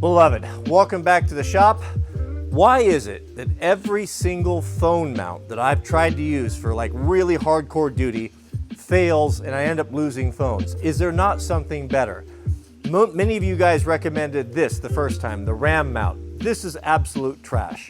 Beloved, welcome back to the shop. Why is it that every single phone mount that I've tried to use for like really hardcore duty fails and I end up losing phones? Is there not something better? Many of you guys recommended this the first time, the RAM mount. This is absolute trash.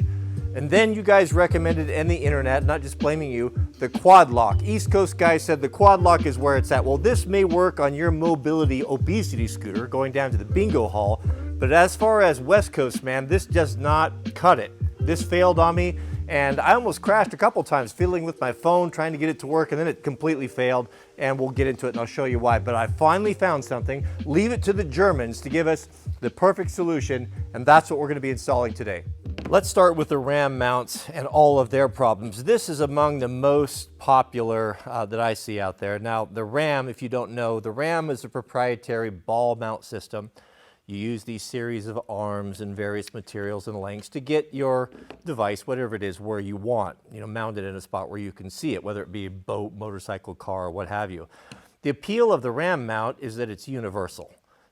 And then you guys recommended in the internet, not just blaming you, the Quad Lock. East Coast guys said the Quad Lock is where it's at. Well, this may work on your mobility obesity scooter going down to the bingo hall, but as far as West Coast, man, this does not cut it. This failed on me, and I almost crashed a couple times fiddling with my phone, trying to get it to work, and then it completely failed, and we'll get into it and I'll show you why. But I finally found something. Leave it to the Germans to give us the perfect solution, and that's what we're going to be installing today. Let's start with the RAM mounts and all of their problems. This is among the most popular that I see out there. Now, the RAM, if you don't know, the RAM is a proprietary ball mount system. You use these series of arms and various materials and lengths to get your device, whatever it is, where you want, mounted in a spot where you can see it, whether it be a boat, motorcycle, car, what have you. The appeal of the RAM mount is that it's universal,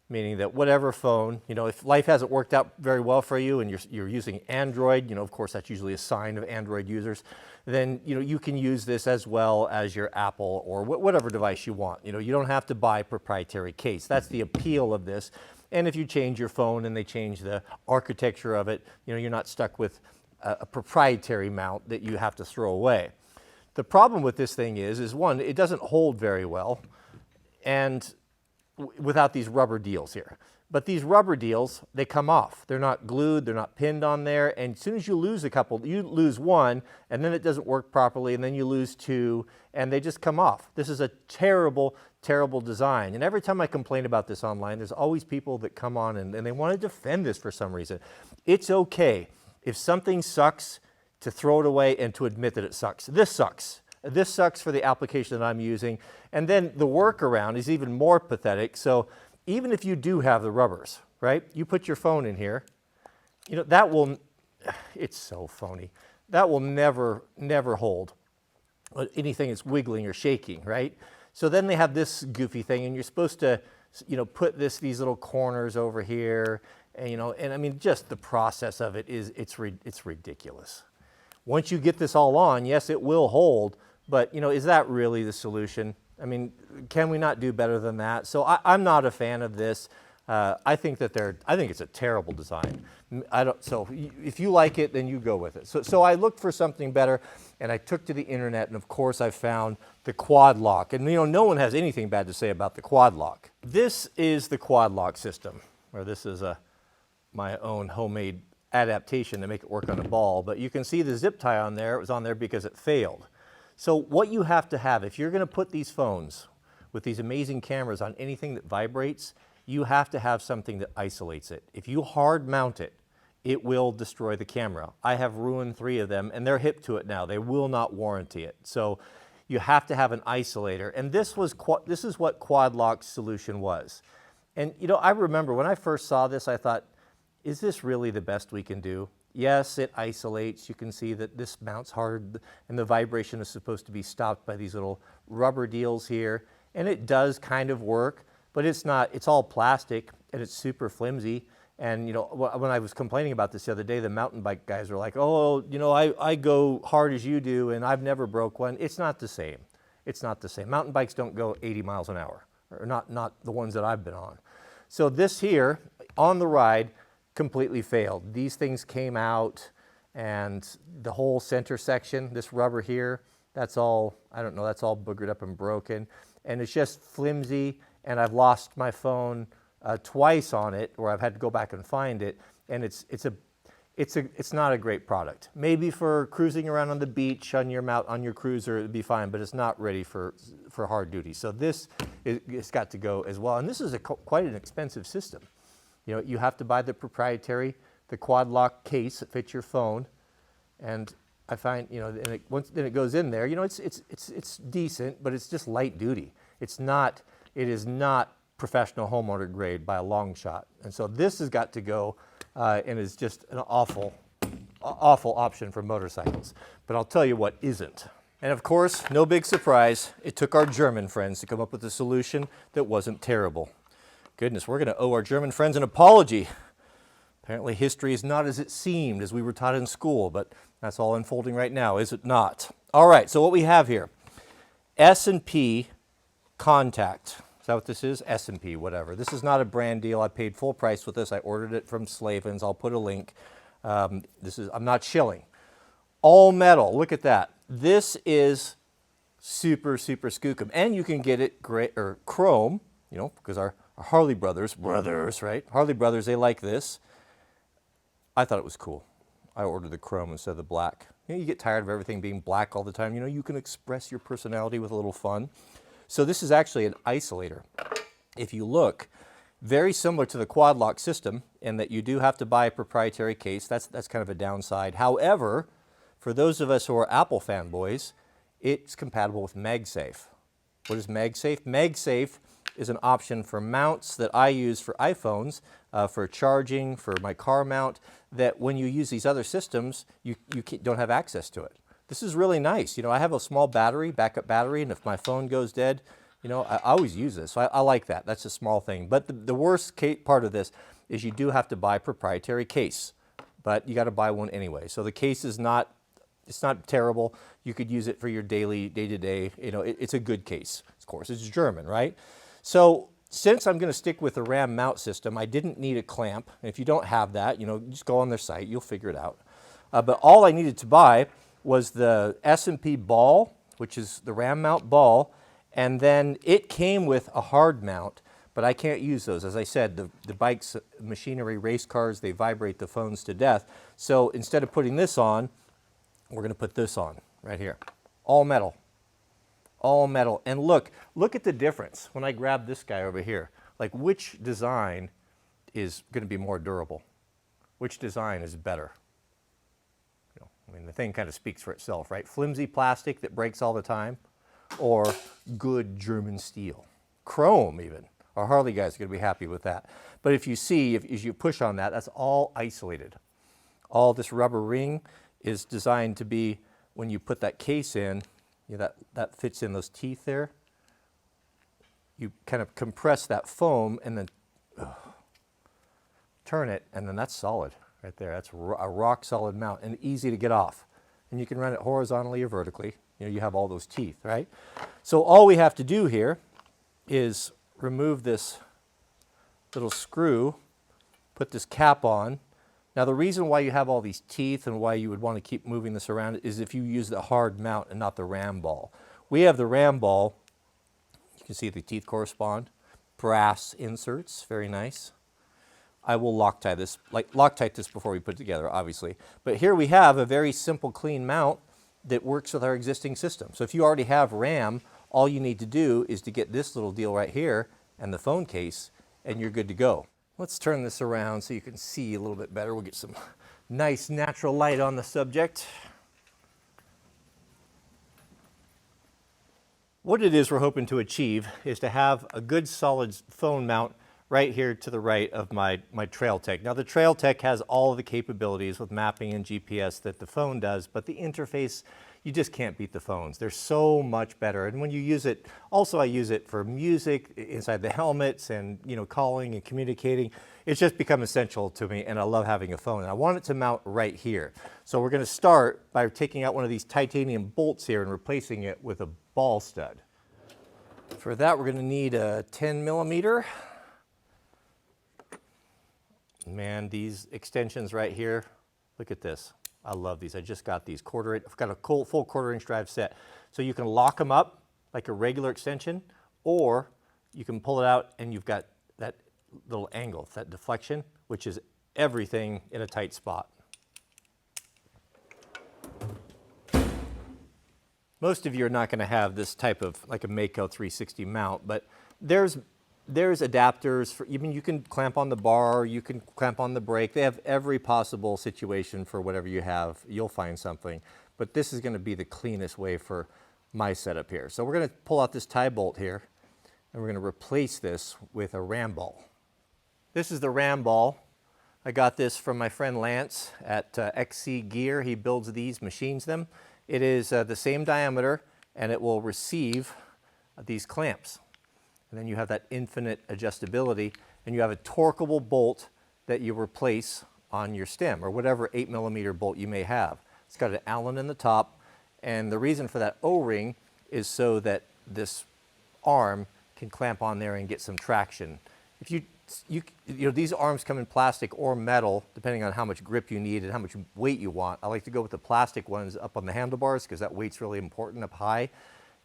meaning that whatever phone, if life hasn't worked out very well for you and you're using Android, of course that's usually a sign of Android users, then you can use this as well as your Apple or whatever device you want. You don't have to buy a proprietary case. That's the appeal of this. And if you change your phone and they change the architecture of it, you're not stuck with a proprietary mount that you have to throw away. The problem with this thing is one, it doesn't hold very well, and without these rubber deals here. But these rubber deals, they come off. They're not glued, they're not pinned on there, and as soon as you lose a couple, you lose one, and then it doesn't work properly, and then you lose two, and they just come off. This is a terrible, terrible design. And every time I complain about this online, there's always people that come on and they want to defend this for some reason. It's okay if something sucks to throw it away and to admit that it sucks. This sucks. This sucks for the application that I'm using. And then the workaround is even more pathetic. So even if you do have the rubbers, right? You put your phone in here, that will, it's so phony. That will never, never hold anything that's wiggling or shaking, right? So then they have this goofy thing, and you're supposed to, put these little corners over here, and and I mean, just the process of it it's ridiculous. Once you get this all on, yes, it will hold, but is that really the solution? I mean, can we not do better than that? So I'm not a fan of this. I think it's a terrible design. So if you like it, then you go with it. So I looked for something better, and I took to the internet, and of course I found the Quad Lock. And no one has anything bad to say about the Quad Lock. This is the Quad Lock system, or this is my own homemade adaptation to make it work on a ball. But you can see the zip tie on there. It was on there because it failed. So what you have to have, if you're going to put these phones with these amazing cameras on anything that vibrates, you have to have something that isolates it. If you hard mount it, it will destroy the camera. I have ruined 3 of them, and they're hip to it now. They will not warranty it. So you have to have an isolator. And this is what Quad Lock's solution was. And I remember when I first saw this, I thought, is this really the best we can do? Yes, it isolates. You can see that this mounts hard, and the vibration is supposed to be stopped by these little rubber deals here. And it does kind of work, but it's not. It's all plastic, and it's super flimsy. And when I was complaining about this the other day, the mountain bike guys were like, oh, I go hard as you do, and I've never broke one. It's not the same. It's not the same. Mountain bikes don't go 80 miles an hour, or not the ones that I've been on. So this here, on the ride, completely failed. These things came out, and the whole center section, this rubber here, that's all, I don't know, that's all boogered up and broken. And it's just flimsy, and I've lost my phone twice on it, where I've had to go back and find it, and it's not a great product. Maybe for cruising around on the beach on your cruiser, it'd be fine, but it's not ready for hard duty. So it's got to go as well. And this is quite an expensive system. You have to buy the Quad Lock case that fits your phone, and I find once it goes in there, it's decent, but it's just light duty. It is not professional homeowner grade by a long shot. And so this has got to go, and is just an awful option for motorcycles. But I'll tell you what isn't. And of course, no big surprise, it took our German friends to come up with a solution that wasn't terrible. Goodness, we're going to owe our German friends an apology. Apparently history is not as it seemed, as we were taught in school, but that's all unfolding right now, is it not? All right, so what we have here, S&P Contact. Is that what this is? S&P, whatever. This is not a brand deal. I paid full price with this. I ordered it from Slavens. I'll put a link. I'm not shilling. All metal, look at that. This is super, super skookum. And you can get it chrome, you know, because our Harley brothers, right? Harley brothers, they like this. I thought it was cool. I ordered the chrome instead of the black. You know, you get tired of everything being black all the time. You know, you can express your personality with a little fun. So this is actually an isolator. If you look, very similar to the quad lock system in that you do have to buy a proprietary case. That's kind of a downside. However, for those of us who are Apple fanboys, it's compatible with MagSafe. What is MagSafe? MagSafe is an option for mounts that I use for iPhones, for charging, for my car mount, that when you use these other systems, you don't have access to it. This is really nice. You know, I have a small battery, backup battery, and if my phone goes dead, you know, I always use this. So I like that. That's a small thing. But the worst part of this is you do have to buy a proprietary case, but you got to buy one anyway. So the case is not, it's not terrible. You could use it for your daily, day-to-day, you know, it's a good case. Of course, it's German, right? So since I'm going to stick with the RAM mount system, I didn't need a clamp. And if you don't have that, you know, just go on their site, you'll figure it out. But all I needed to buy was the S&P ball, which is the RAM mount ball, and then it came with a hard mount, but I can't use those. As I said, the bikes, machinery, race cars, they vibrate the phones to death. So instead of putting this on, we're going to put this on right here. All metal. All metal. And look at the difference when I grab this guy over here. Like, which design is going to be more durable? Which design is better? I mean, the thing kind of speaks for itself, right? Flimsy plastic that breaks all the time, or good German steel. Chrome, even. Our Harley guys are going to be happy with that. But if you see, if you push on that, that's all isolated. All this rubber ring is designed to be, when you put that case in, you know, that fits in those teeth there. You kind of compress that foam and then turn it, and then that's solid. Right there, that's a rock solid mount and easy to get off. And you can run it horizontally or vertically. You know, you have all those teeth, right? So all we have to do here is remove this little screw, put this cap on. Now the reason why you have all these teeth and why you would want to keep moving this around is if you use the hard mount and not the RAM ball. We have the RAM ball. You can see the teeth correspond. Brass inserts, very nice. I will Loctite this before we put it together, obviously. But here we have a very simple, clean mount that works with our existing system. So if you already have RAM, all you need to do is to get this little deal right here and the phone case, and you're good to go. Let's turn this around so you can see a little bit better. We'll get some nice natural light on the subject. What it is we're hoping to achieve is to have a good solid phone mount right here to the right of my Trailtech. Now the Trailtech has all of the capabilities with mapping and GPS that the phone does, but the interface, you just can't beat the phones. They're so much better. And when you use it, also I use it for music inside the helmets and, you know, calling and communicating. It's just become essential to me, and I love having a phone. And I want it to mount right here. So we're going to start by taking out one of these titanium bolts here and replacing it with a ball stud. For that, we're going to need a 10 millimeter. Man, these extensions right here, look at this. I love these. I just got these I've got a full 1/4" drive set. So you can lock them up like a regular extension, or you can pull it out and you've got that little angle, that deflection, which is everything in a tight spot. Most of you are not going to have this type of, like a Mako 360 mount, but there's adapters for, I mean, you can clamp on the bar, you can clamp on the brake. They have every possible situation for whatever you have. You'll find something. But this is going to be the cleanest way for my setup here. So we're going to pull out this tie bolt here, and we're going to replace this with a RAM ball. This is the RAM ball. I got this from my friend Lance at XC Gear. He builds these, machines them. It is the same diameter, and it will receive these clamps. And then you have that infinite adjustability, and you have a torqueable bolt that you replace on your stem, or whatever 8mm bolt you may have. It's got an Allen in the top, and the reason for that O-ring is so that this arm can clamp on there and get some traction. If you know, these arms come in plastic or metal, depending on how much grip you need and how much weight you want. I like to go with the plastic ones up on the handlebars because that weight's really important up high,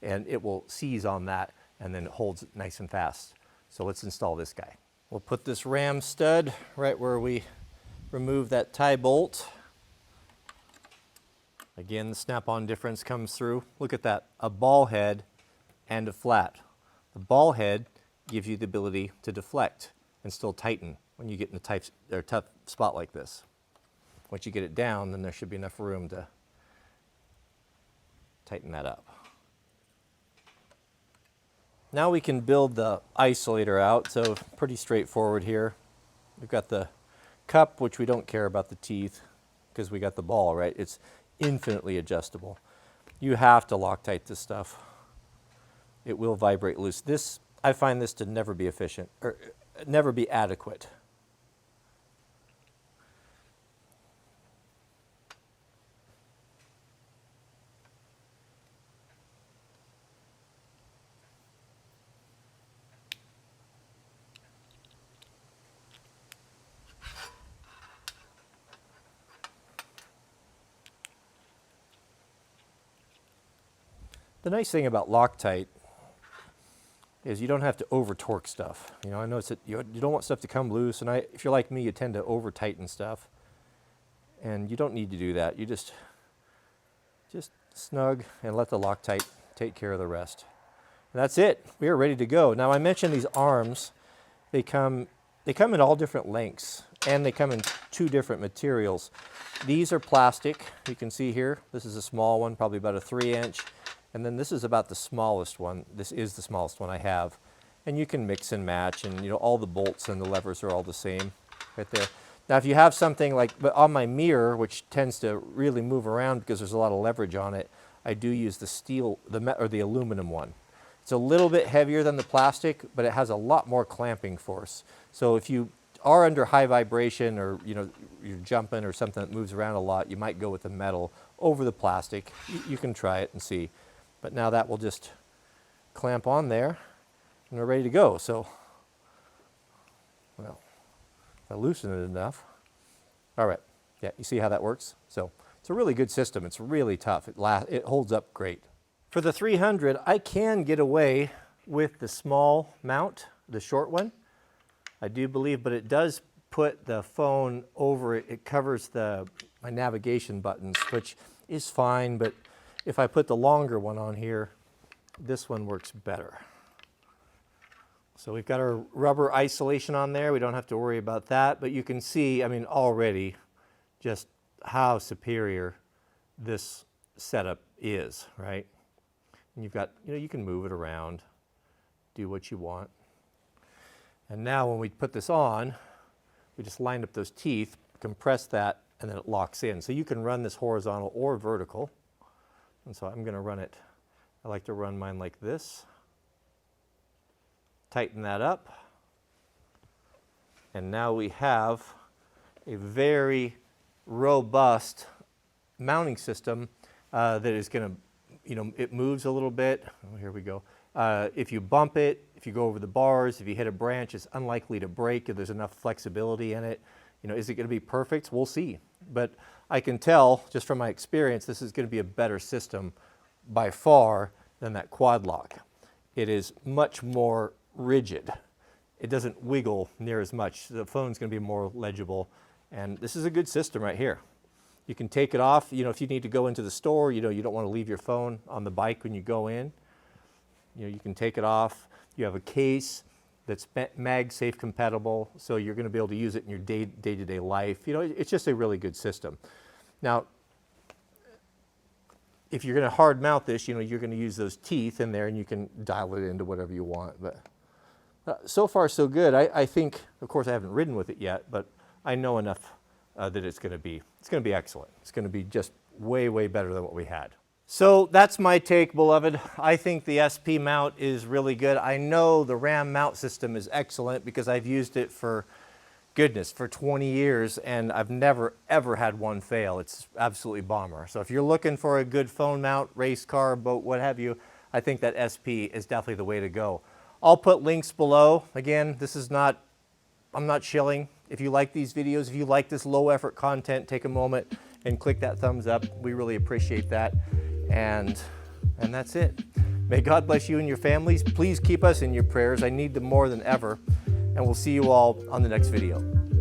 and it will seize on that and then it holds it nice and fast. So let's install this guy. We'll put this ram stud right where we remove that tie bolt. Again, the snap-on difference comes through. Look at that, a ball head and a flat. The ball head gives you the ability to deflect and still tighten when you get in a tough spot like this. Once you get it down, then there should be enough room to tighten that up. Now we can build the isolator out, so pretty straightforward here. We've got the cup, which we don't care about the teeth because we got the ball, right? It's infinitely adjustable. You have to Loctite this stuff. It will vibrate loose. This, I find this to never be efficient, or never be adequate. The nice thing about Loctite is you don't have to over torque stuff. You know, I know you don't want stuff to come loose, and if you're like me, you tend to over tighten stuff, and you don't need to do that. You just snug and let the Loctite take care of the rest. And that's it. We are ready to go. Now I mentioned these arms. They come in all different lengths, and they come in 2 different materials. These are plastic. You can see here. This is a small one, probably about a 3-inch. And then this is about the smallest one. This is the smallest one I have. And you can mix and match, and you know, all the bolts and the levers are all the same right there. Now if you have something like, but on my mirror, which tends to really move around because there's a lot of leverage on it, I do use the steel, or the aluminum one. It's a little bit heavier than the plastic, but it has a lot more clamping force. So if you are under high vibration, or you know, you're jumping or something that moves around a lot, you might go with the metal over the plastic. You can try it and see. But now that will just clamp on there, and we're ready to go. So, well, if I loosen it enough. All right, yeah, you see how that works? So it's a really good system. It's really tough. It holds up great. For the 300, I can get away with the small mount, the short one. I do believe, but it does put the phone over it. It covers my navigation buttons, which is fine, but if I put the longer one on here, this one works better. So we've got our rubber isolation on there. We don't have to worry about that, but you can see, I mean, already just how superior this setup is, right? And you've got, you know, you can move it around, do what you want. And now when we put this on, we just line up those teeth, compress that, and then it locks in. So you can run this horizontal or vertical. And so I'm going to run it, I like to run mine like this. Tighten that up. And now we have a very robust mounting system that is going to, you know, it moves a little bit. Oh, here we go. If you bump it, if you go over the bars, if you hit a branch, it's unlikely to break if there's enough flexibility in it. You know, is it going to be perfect? We'll see. But I can tell, just from my experience, this is going to be a better system by far than that quad lock. It is much more rigid. It doesn't wiggle near as much. The phone's going to be more legible. And this is a good system right here. You can take it off. You know, if you need to go into the store, you know, you don't want to leave your phone on the bike when you go in. You know, you can take it off. You have a case that's MagSafe compatible, so you're going to be able to use it in your day-to-day life. You know, it's just a really good system. Now, if you're going to hard mount this, you know, you're going to use those teeth in there, and you can dial it into whatever you want. But so far, so good. I think, of course, I haven't ridden with it yet, but I know enough that it's going to be excellent. It's going to be just way, way better than what we had. So that's my take, beloved. I think the SP mount is really good. I know the RAM mount system is excellent because I've used it for goodness, for 20 years, and I've never ever had one fail. It's absolutely bomber. So if you're looking for a good phone mount, race car, boat, what have you, I think that SP is definitely the way to go. I'll put links below. Again, this is not, I'm not shilling. If you like these videos, if you like this low effort content, take a moment and click that thumbs up. We really appreciate that. And that's it. May God bless you and your families. Please keep us in your prayers. I need them more than ever. And we'll see you all on the next video.